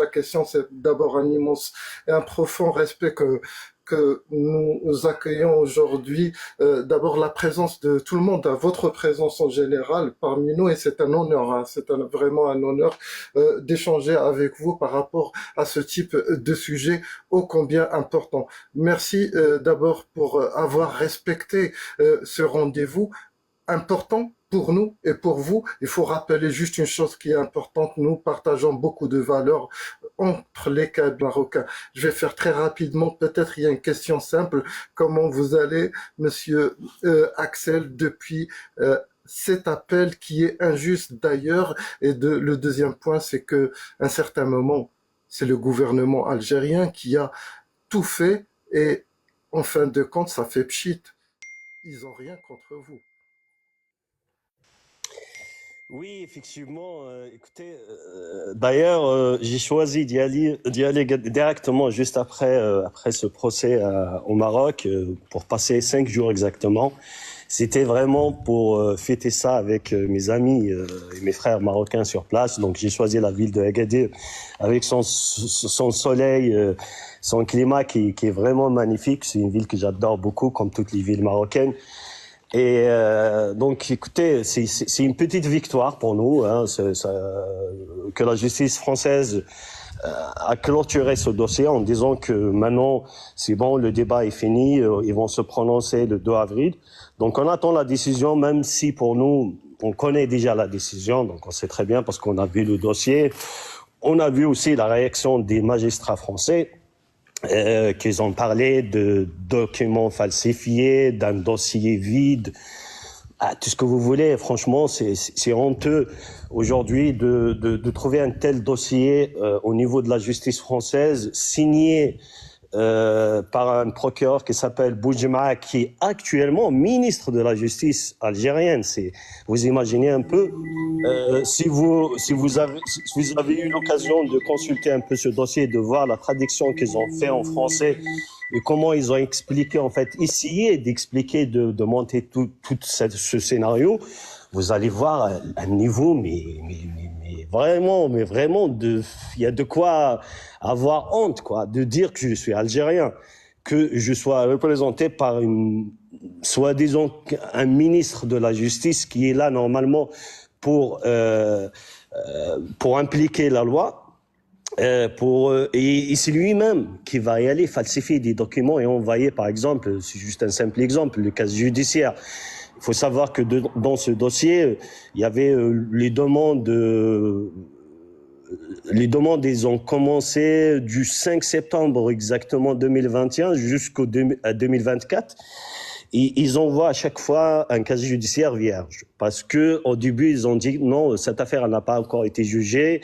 La question, c'est d'abord un immense et un profond respect que nous accueillons aujourd'hui. D'abord la présence de tout le monde, votre présence en général parmi nous, et c'est un honneur, hein, vraiment un honneur d'échanger avec vous par rapport à ce type de sujet ô combien important. Merci d'abord pour avoir respecté ce rendez-vous important pour nous et pour vous. Il faut rappeler juste une chose qui est importante. Nous partageons beaucoup de valeurs entre les Kabyles marocains. Je vais faire très rapidement. Peut-être il y a une question simple. Comment vous allez, monsieur Axel, depuis cet appel qui est injuste d'ailleurs? Et le deuxième point, c'est que à un certain moment, c'est le gouvernement algérien qui a tout fait et en fin de compte, ça fait pchit. Ils ont rien contre vous. Oui, effectivement. Écoutez, d'ailleurs, j'ai choisi d'y aller directement juste après ce procès au Maroc pour passer 5 jours exactement. C'était vraiment pour fêter ça avec mes amis et mes frères marocains sur place. Donc j'ai choisi la ville de Agadir avec son soleil, son climat qui est vraiment magnifique. C'est une ville que j'adore beaucoup, comme toutes les villes marocaines. Et donc, écoutez, c'est une petite victoire pour nous, hein, que la justice française a clôturé ce dossier en disant que maintenant, c'est bon, le débat est fini, ils vont se prononcer le 2 avril. Donc, on attend la décision, même si pour nous, on connaît déjà la décision, donc on sait très bien parce qu'on a vu le dossier. On a vu aussi la réaction des magistrats français. Qu'ils ont parlé de documents falsifiés, d'un dossier vide, tout ce que vous voulez. Franchement, c'est honteux aujourd'hui de trouver un tel dossier au niveau de la justice française, signé par un procureur qui s'appelle Boujma, qui est actuellement ministre de la justice algérienne. Vous imaginez un peu, si vous avez eu l'occasion de consulter un peu ce dossier, de voir la traduction qu'ils ont fait en français et comment ils ont expliqué, en fait, essayé d'expliquer, de monter tout ce scénario, vous allez voir un niveau, mais vraiment, il y a de quoi avoir honte, quoi, de dire que je suis algérien, que je sois représenté par soi-disant un ministre de la justice qui est là normalement pour impliquer la loi. Et c'est lui-même qui va y aller falsifier des documents et envoyer, par exemple, c'est juste un simple exemple, le cas judiciaire. Il faut savoir que dans ce dossier, il y avait les demandes, ils ont commencé du 5 septembre exactement 2021 jusqu'au 2024. Et ils envoient à chaque fois un casier judiciaire vierge. Parce que au début, ils ont dit non, cette affaire n'a pas encore été jugée.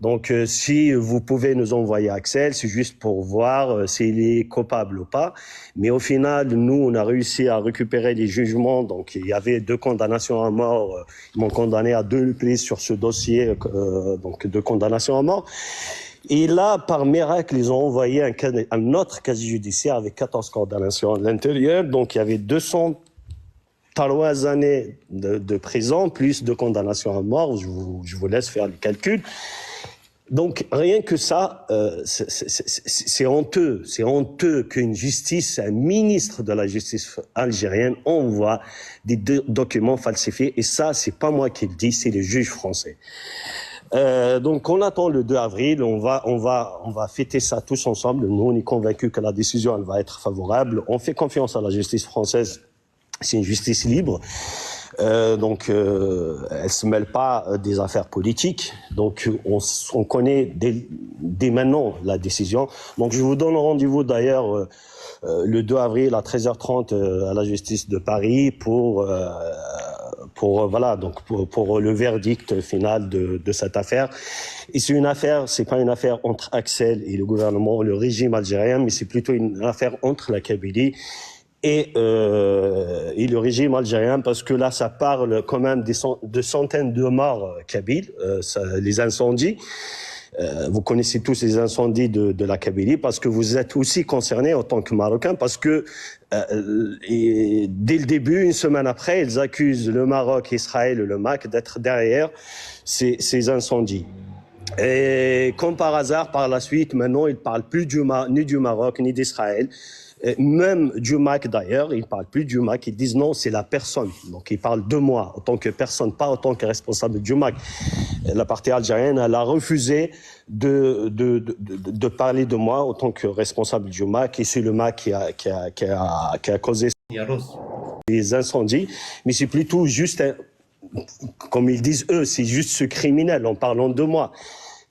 Donc, si vous pouvez nous envoyer Axel, c'est juste pour voir s'il est coupable ou pas. Mais au final, nous, on a réussi à récupérer les jugements. Donc, il y avait 2 condamnations à mort. Ils m'ont condamné à 2 reprises sur ce dossier, donc 2 condamnations à mort. Et là, par miracle, ils ont envoyé un autre casier judiciaire avec 14 condamnations à l'intérieur. Donc, il y avait 203 années de prison, plus 2 condamnations à mort. Je vous laisse faire le calcul. Donc, rien que ça, c'est honteux. C'est honteux qu'une justice, un ministre de la justice algérienne envoie des documents falsifiés. Et ça, c'est pas moi qui le dis, c'est les juges français. Donc, on attend le 2 avril. On va fêter ça tous ensemble. Nous, on est convaincus que la décision, elle va être favorable. On fait confiance à la justice française. C'est une justice libre. Donc, elle se mêle pas des affaires politiques. Donc, on connaît dès maintenant la décision. Donc, je vous donne rendez-vous d'ailleurs le 2 avril à 13h30 à la justice de Paris pour le verdict final de cette affaire. Et c'est pas une affaire entre Axel et le gouvernement, le régime algérien, mais c'est plutôt une affaire entre la Kabylie et le régime algérien, parce que là, ça parle quand même de centaines de morts kabyles, les incendies. Vous connaissez tous les incendies de la Kabylie, parce que vous êtes aussi concernés en tant que Marocains, parce que et dès le début, une semaine après, ils accusent le Maroc, Israël et le MAC d'être derrière ces incendies. Et comme par hasard, par la suite, maintenant, ils ne parlent plus ni du Maroc, ni d'Israël. Même du MAC d'ailleurs, ils ne parlent plus du MAC, ils disent non, c'est la personne. Donc ils parlent de moi en tant que personne, pas en tant que responsable du MAC. La partie algérienne, elle a refusé de parler de moi en tant que responsable du MAC, et c'est le MAC qui a causé les incendies. Mais c'est plutôt juste, comme ils disent eux, c'est juste ce criminel en parlant de moi,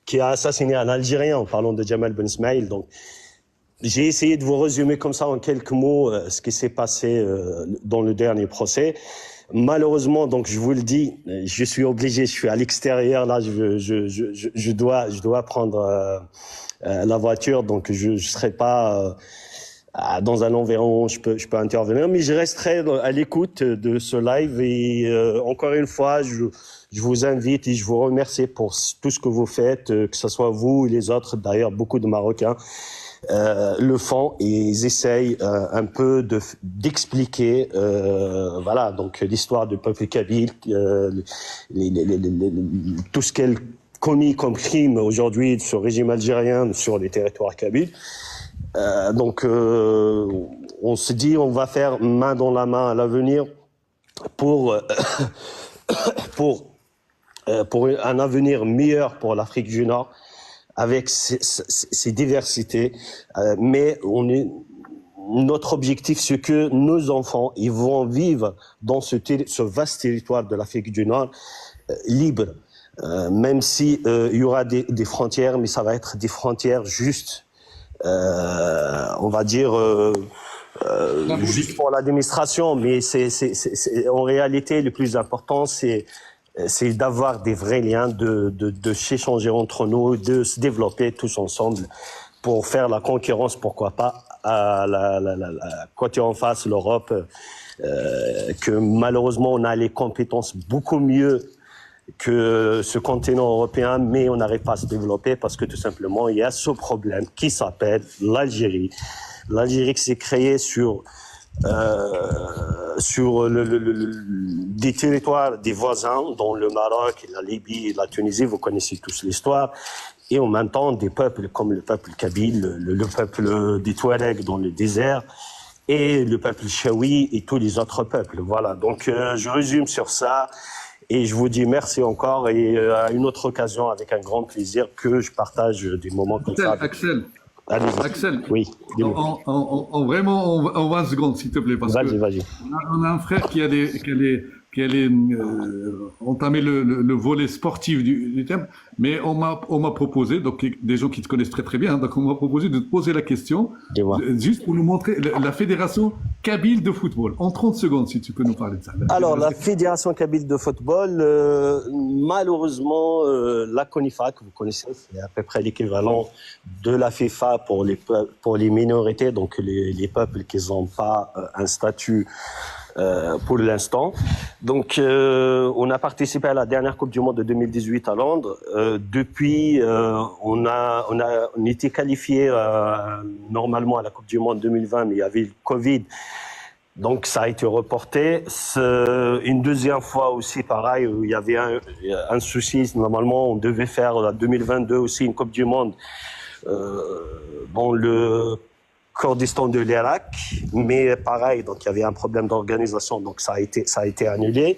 qui a assassiné un Algérien en parlant de Jamal Ben Ismail. Donc, j'ai essayé de vous résumer comme ça en quelques mots ce qui s'est passé dans le dernier procès. Malheureusement, donc je vous le dis, je suis obligé, je suis à l'extérieur là, je dois prendre la voiture, donc je serai pas dans un environnement où je peux intervenir, mais je resterai à l'écoute de ce live et encore une fois, je vous invite et je vous remercie pour tout ce que vous faites, que ce soit vous et les autres, d'ailleurs beaucoup de Marocains le font et ils essayent un peu d'expliquer voilà, donc l'histoire du peuple kabyle, tout ce qu'elle commis comme crime aujourd'hui sur le régime algérien sur les territoires kabyles. Donc on se dit on va faire main dans la main à l'avenir pour un avenir meilleur pour l'Afrique du Nord, avec ces diversités, mais notre objectif, c'est que nos enfants, ils vont vivre dans ce vaste territoire de l'Afrique du Nord, libre, même si il y aura des frontières, mais ça va être des frontières justes, on va dire, juste pour l'administration, mais en réalité, le plus important, c'est d'avoir des vrais liens, de s'échanger entre nous, de se développer tous ensemble pour faire la concurrence, pourquoi pas, à côté en face, l'Europe, que malheureusement on a les compétences beaucoup mieux que ce continent européen, mais on n'arrive pas à se développer parce que tout simplement il y a ce problème qui s'appelle l'Algérie. L'Algérie qui s'est créée sur des territoires des voisins, dont le Maroc, la Libye, la Tunisie, vous connaissez tous l'histoire, et en même temps des peuples comme le peuple kabyle, le peuple des Touaregs dans le désert, et le peuple chaoui et tous les autres peuples. Voilà, donc je résume sur ça, et je vous dis merci encore, et à une autre occasion, avec un grand plaisir, que je partage des moments comme ça. Axel, oui, vraiment en 20 secondes, s'il te plaît, parce que on a un frère qui allait entamer le volet sportif du thème, mais on m'a proposé, donc des gens qui te connaissent très très bien, donc on m'a proposé de te poser la question, juste pour nous montrer la fédération kabyle de football. En 30 secondes, si tu peux nous parler de ça. Alors, la fédération kabyle de football, malheureusement, la CONIFA, que vous connaissez, c'est à peu près l'équivalent de la FIFA pour les minorités, donc les peuples qui n'ont pas un statut pour l'instant. Donc, on a participé à la dernière Coupe du Monde de 2018 à Londres. Depuis, on était qualifié normalement à la Coupe du Monde 2020, mais il y avait le Covid. Donc, ça a été reporté. Une deuxième fois aussi, pareil, où il y avait un souci. Normalement, on devait faire en 2022 aussi une Coupe du Monde dans le Kurdistan de l'Irak, mais pareil, donc il y avait un problème d'organisation, donc ça a été annulé.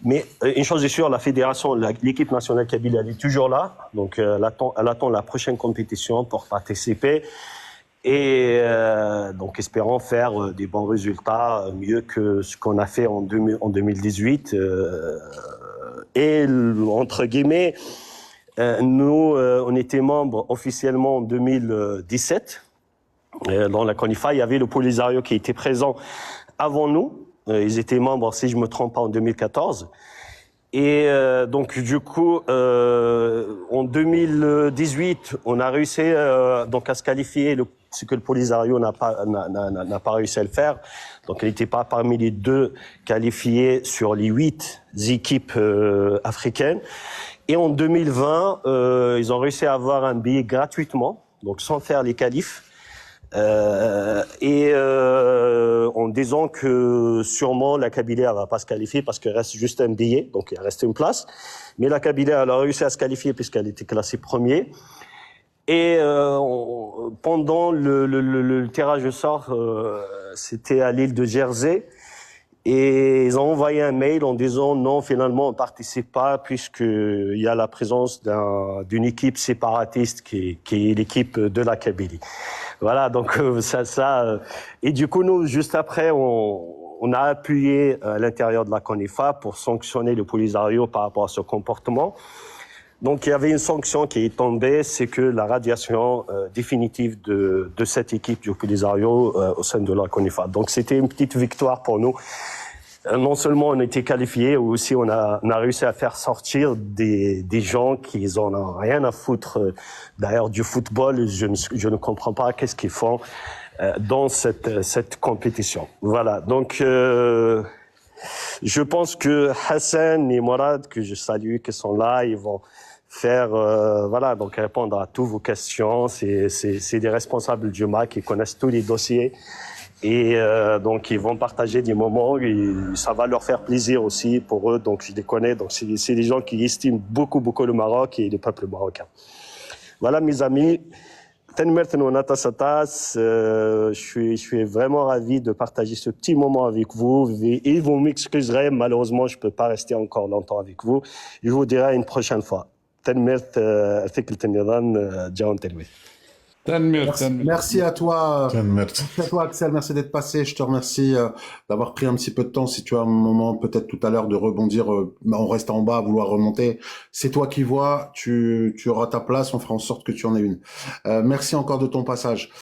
Mais une chose est sûre, la fédération, l'équipe nationale kabyle, elle est toujours là, donc elle attend la prochaine compétition pour participer, et donc espérons faire des bons résultats, mieux que ce qu'on a fait en 2018. Et entre guillemets, nous, on était membres officiellement en 2017. Dans la CONIFA, il y avait le Polisario qui était présent avant nous. Ils étaient membres, si je me trompe pas, en 2014. Et donc, du coup, en 2018, on a réussi donc à se qualifier, ce que le Polisario n'a pas réussi à le faire. Donc, il n'était pas parmi les 2 qualifiés sur les 8 équipes africaines. Et en 2020, ils ont réussi à avoir un billet gratuitement, donc sans faire les qualifs. En disant que sûrement la Kabylie elle va pas se qualifier parce qu'il reste juste un billet, donc il reste une place. Mais la Kabylie elle a réussi à se qualifier puisqu'elle était classée premier. Et pendant le tirage au sort, c'était à l'île de Jersey. Et ils ont envoyé un mail en disant non, finalement, on participe pas puisqu'il y a la présence d'une équipe séparatiste qui est l'équipe de la Kabylie. Voilà, donc et du coup, nous, juste après, on a appuyé à l'intérieur de la CONIFA pour sanctionner le Polisario par rapport à ce comportement. Donc, il y avait une sanction qui est tombée, c'est que la radiation définitive de cette équipe du Polisario au sein de la CONIFA. Donc, c'était une petite victoire pour nous. Non seulement on était qualifiés, aussi on a réussi à faire sortir des gens qui en ont rien à foutre d'ailleurs du football. Je ne comprends pas qu'est-ce qu'ils font dans cette compétition. Voilà, donc je pense que Hassan et Mourad, que je salue, qui sont là, ils vont faire voilà, donc répondre à toutes vos questions. C'est des responsables du MAC qui connaissent tous les dossiers. Et donc ils vont partager des moments et ça va leur faire plaisir aussi pour eux. Donc je les connais. Donc c'est des gens qui estiment beaucoup le Maroc et le peuple marocain. Voilà mes amis. Je suis vraiment ravi de partager ce petit moment avec vous. Et vous m'excuserez, malheureusement je peux pas rester encore longtemps avec vous. Je vous dirai une prochaine fois. Merci à toi. Merci à toi, Axel. Merci d'être passé. Je te remercie d'avoir pris un petit peu de temps. Si tu as un moment, peut-être tout à l'heure, de rebondir, on reste en bas à vouloir remonter. C'est toi qui vois. Tu auras ta place. On fera en sorte que tu en aies une. Merci encore de ton passage.